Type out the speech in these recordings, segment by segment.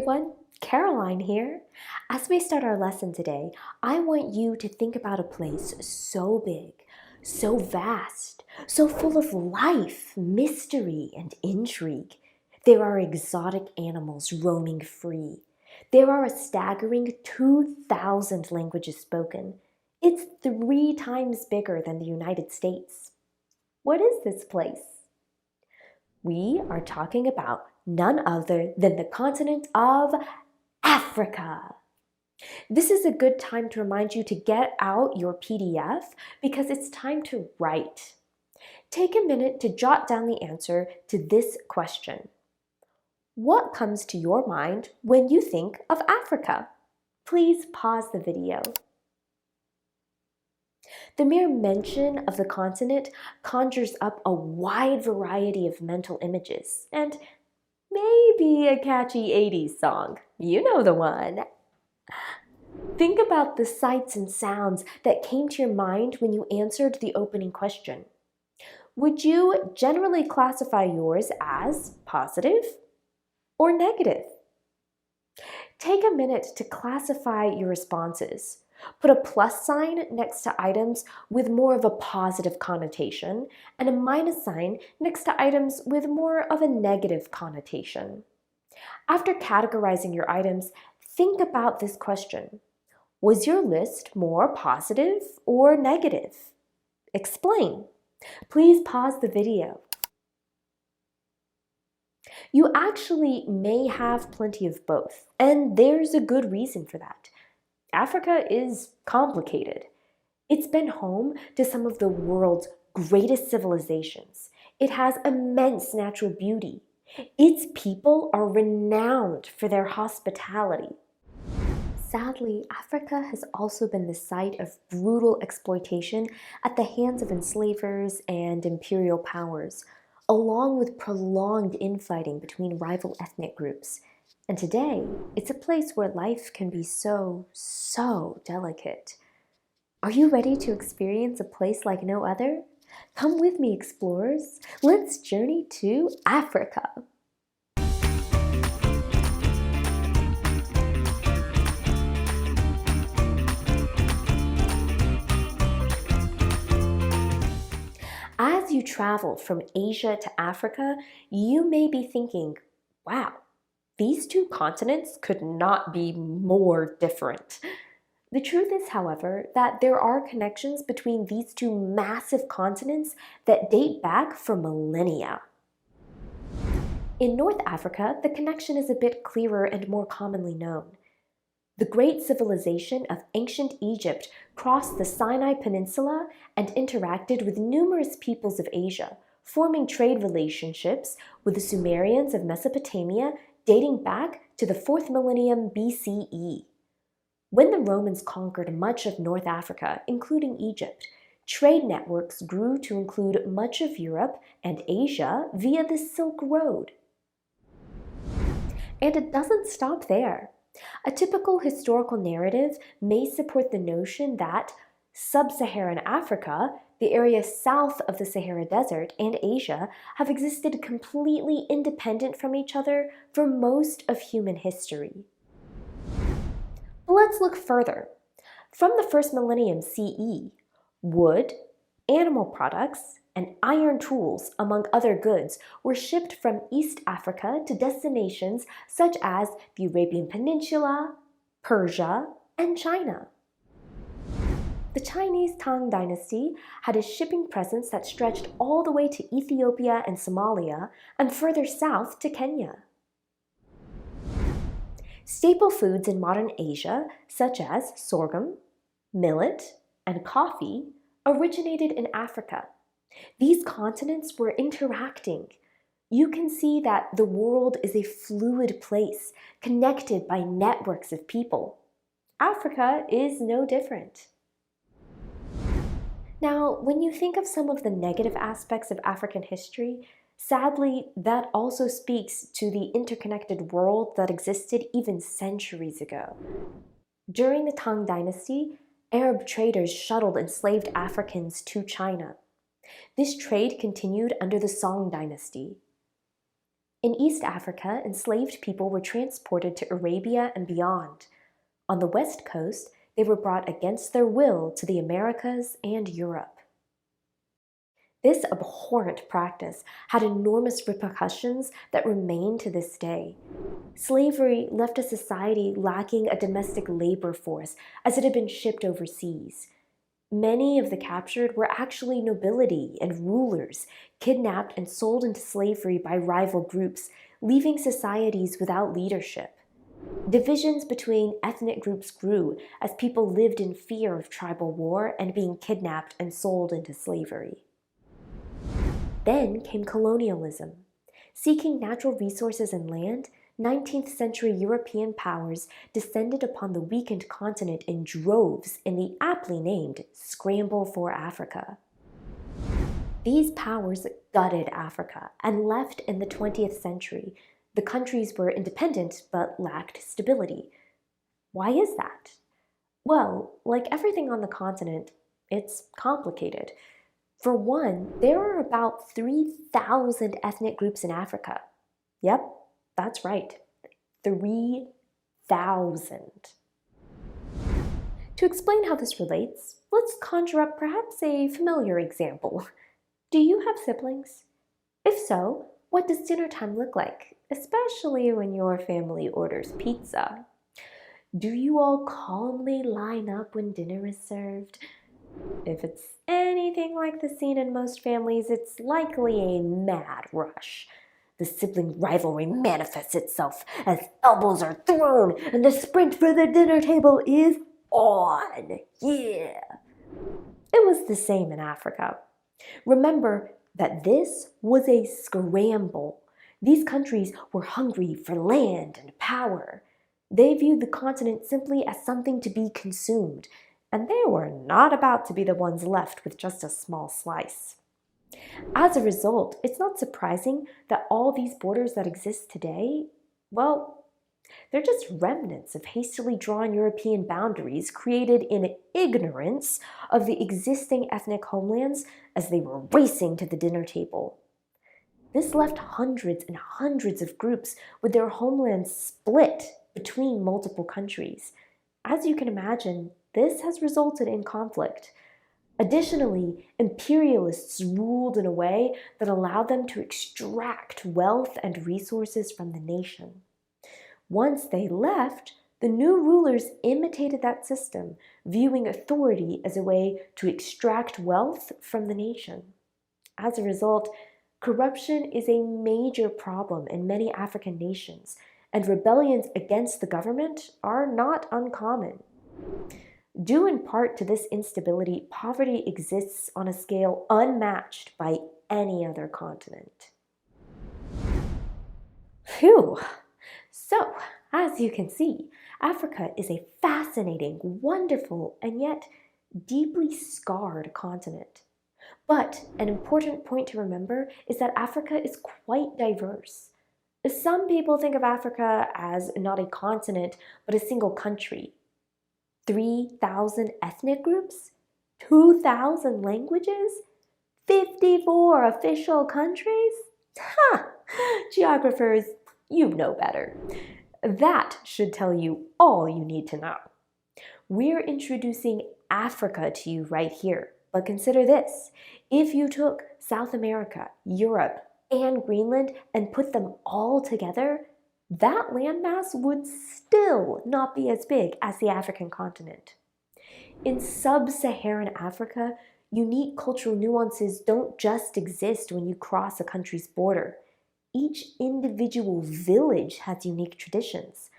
everyone, Caroline here. As we start our lesson today, I want you to think about a place so big, so vast, so full of life, mystery, and intrigue. There are exotic animals roaming free. There are a staggering 2,000 languages spoken. It's 3 times bigger than the United States. What is this place? We are talking about none other than the continent of Africa. This is a good time to remind you to get out your PDF because it's time to write. Take a minute to jot down the answer to this question. What comes to your mind when you think of Africa? Please pause the video. The mere mention of the continent conjures up a wide variety of mental images and maybe a catchy 80s song. You know the one. Think about the sights and sounds that came to your mind when you answered the opening question. Would you generally classify yours as positive or negative? Take a minute to classify your responses. Put a plus sign next to items with more of a positive connotation and a minus sign next to items with more of a negative connotation. After categorizing your items, think about this question. Was your list more positive or negative? Explain. Please pause the video. You actually may have plenty of both, and there's a good reason for that. Africa is complicated. It's been home to some of the world's greatest civilizations. It has immense natural beauty. Its people are renowned for their hospitality. Sadly, Africa has also been the site of brutal exploitation at the hands of enslavers and imperial powers, along with prolonged infighting between rival ethnic groups. And today, it's a place where life can be so delicate. Are you ready to experience a place like no other? Come with me, explorers. Let's journey to Africa. As you travel from Asia to Africa, you may be thinking, wow, these two continents could not be more different. The truth is, however, that there are connections between these two massive continents that date back for millennia. In North Africa, the connection is a bit clearer and more commonly known. The great civilization of ancient Egypt crossed the Sinai Peninsula and interacted with numerous peoples of Asia, forming trade relationships with the Sumerians of Mesopotamia dating back to the 4th millennium BCE. When the Romans conquered much of North Africa, including Egypt, trade networks grew to include much of Europe and Asia via the Silk Road. And it doesn't stop there. A typical historical narrative may support the notion that sub-Saharan Africa, the area south of the Sahara Desert, and Asia have existed completely independent from each other for most of human history. Let's look further. From the 1st millennium CE, wood, animal products, and iron tools, among other goods, were shipped from East Africa to destinations such as the Arabian Peninsula, Persia, and China. The Chinese Tang Dynasty had a shipping presence that stretched all the way to Ethiopia and Somalia, and further south to Kenya. Staple foods in modern Asia, such as sorghum, millet, and coffee, originated in Africa. These continents were interacting. You can see that the world is a fluid place, connected by networks of people. Africa is no different. Now, when you think of some of the negative aspects of African history, sadly, that also speaks to the interconnected world that existed even centuries ago. During the Tang Dynasty, Arab traders shuttled enslaved Africans to China. This trade continued under the Song Dynasty. In East Africa, enslaved people were transported to Arabia and beyond. On the West Coast, they were brought against their will to the Americas and Europe. This abhorrent practice had enormous repercussions that remain to this day. Slavery left a society lacking a domestic labor force as it had been shipped overseas. Many of the captured were actually nobility and rulers, kidnapped and sold into slavery by rival groups, leaving societies without leadership. Divisions between ethnic groups grew as people lived in fear of tribal war and being kidnapped and sold into slavery. Then came colonialism. Seeking natural resources and land, 19th century European powers descended upon the weakened continent in droves in the aptly named Scramble for Africa. These powers gutted Africa and left in the 20th century. The countries were independent but lacked stability. Why is that? Well, like everything on the continent, it's complicated. For one, there are about 3,000 ethnic groups in Africa. Yep, that's right, 3,000. To explain how this relates, let's conjure up perhaps a familiar example. Do you have siblings? If so, what does dinner time look like, especially when your family orders pizza? Do you all calmly line up when dinner is served? If it's anything like the scene in most families, it's likely a mad rush. The sibling rivalry manifests itself as elbows are thrown and the sprint for the dinner table is on. Yeah! It was the same in Africa. Remember that this was a scramble. These countries were hungry for land and power. They viewed the continent simply as something to be consumed, and they were not about to be the ones left with just a small slice. As a result, it's not surprising that all these borders that exist today, well, they're just remnants of hastily drawn European boundaries created in ignorance of the existing ethnic homelands as they were racing to the dinner table. This left hundreds and hundreds of groups with their homelands split between multiple countries. As you can imagine, this has resulted in conflict. Additionally, imperialists ruled in a way that allowed them to extract wealth and resources from the nation. Once they left, the new rulers imitated that system, viewing authority as a way to extract wealth from the nation. As a result, corruption is a major problem in many African nations, and rebellions against the government are not uncommon. Due in part to this instability, poverty exists on a scale unmatched by any other continent. Phew! So, as you can see, Africa is a fascinating, wonderful, and yet deeply scarred continent. But an important point to remember is that Africa is quite diverse. Some people think of Africa as not a continent, but a single country. 3,000 ethnic groups, 2,000 languages, 54 official countries? Ha! Geographers, you know better. That should tell you all you need to know. We're introducing Africa to you right here, but consider this. If you took South America, Europe, and Greenland and put them all together, that landmass would still not be as big as the African continent. In sub-Saharan Africa, unique cultural nuances don't just exist when you cross a country's border. Each individual village has unique traditions.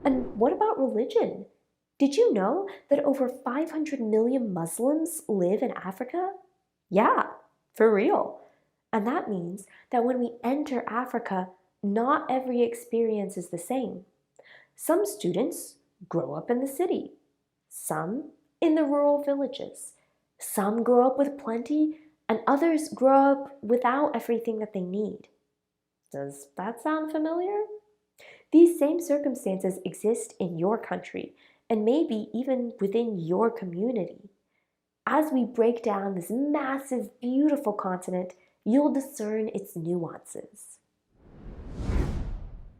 And what about religion? Did you know that over 500 million Muslims live in Africa? Yeah, for real. And that means that when we enter Africa, not every experience is the same. Some students grow up in the city, some in the rural villages, some grow up with plenty, and others grow up without everything that they need. Does that sound familiar? These same circumstances exist in your country, and maybe even within your community. As we break down this massive, beautiful continent, you'll discern its nuances.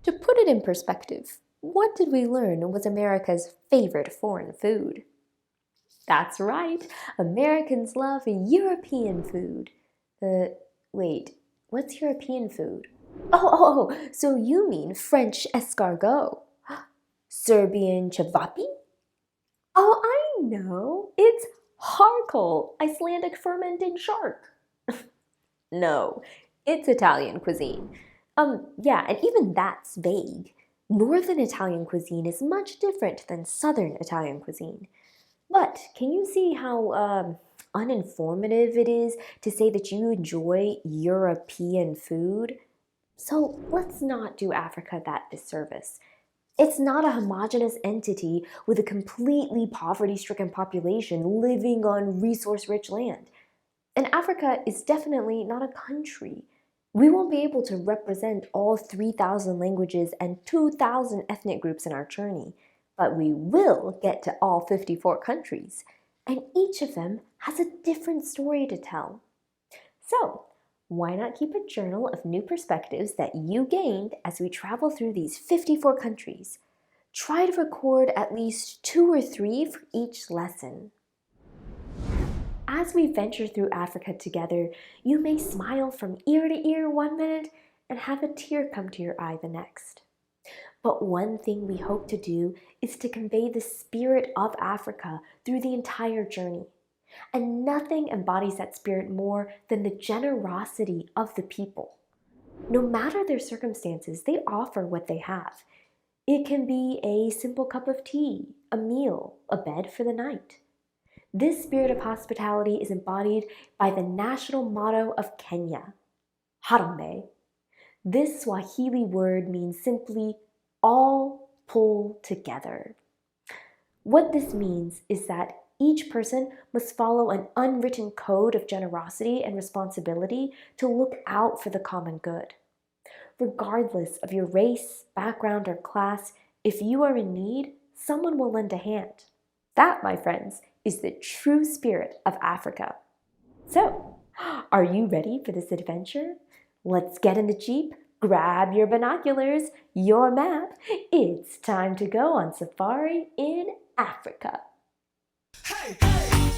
To put it in perspective, what did we learn was America's favorite foreign food? That's right, Americans love European food. Wait, what's European food? So you mean French escargot. Serbian cevapi? Oh, I know, it's harkle, Icelandic fermented shark. No, it's Italian cuisine. Yeah, and even that's vague. Northern Italian cuisine is much different than Southern Italian cuisine. But can you see how uninformative it is to say that you enjoy European food? So let's not do Africa that disservice. It's not a homogeneous entity with a completely poverty-stricken population living on resource-rich land. And Africa is definitely not a country. We won't be able to represent all 3,000 languages and 2,000 ethnic groups in our journey, but we will get to all 54 countries, and each of them has a different story to tell. So, why not keep a journal of new perspectives that you gained as we travel through these 54 countries? Try to record at least 2 or 3 for each lesson. As we venture through Africa together, you may smile from ear to ear one minute and have a tear come to your eye the next. But one thing we hope to do is to convey the spirit of Africa through the entire journey. And nothing embodies that spirit more than the generosity of the people. No matter their circumstances, they offer what they have. It can be a simple cup of tea, a meal, a bed for the night. This spirit of hospitality is embodied by the national motto of Kenya, Harambe. This Swahili word means simply all pull together. What this means is that each person must follow an unwritten code of generosity and responsibility to look out for the common good. Regardless of your race, background, or class, if you are in need, someone will lend a hand. That, my friends, is the true spirit of Africa. So, are you ready for this adventure? Let's get in the Jeep, grab your binoculars, your map. It's time to go on safari in Africa. Hey, hey.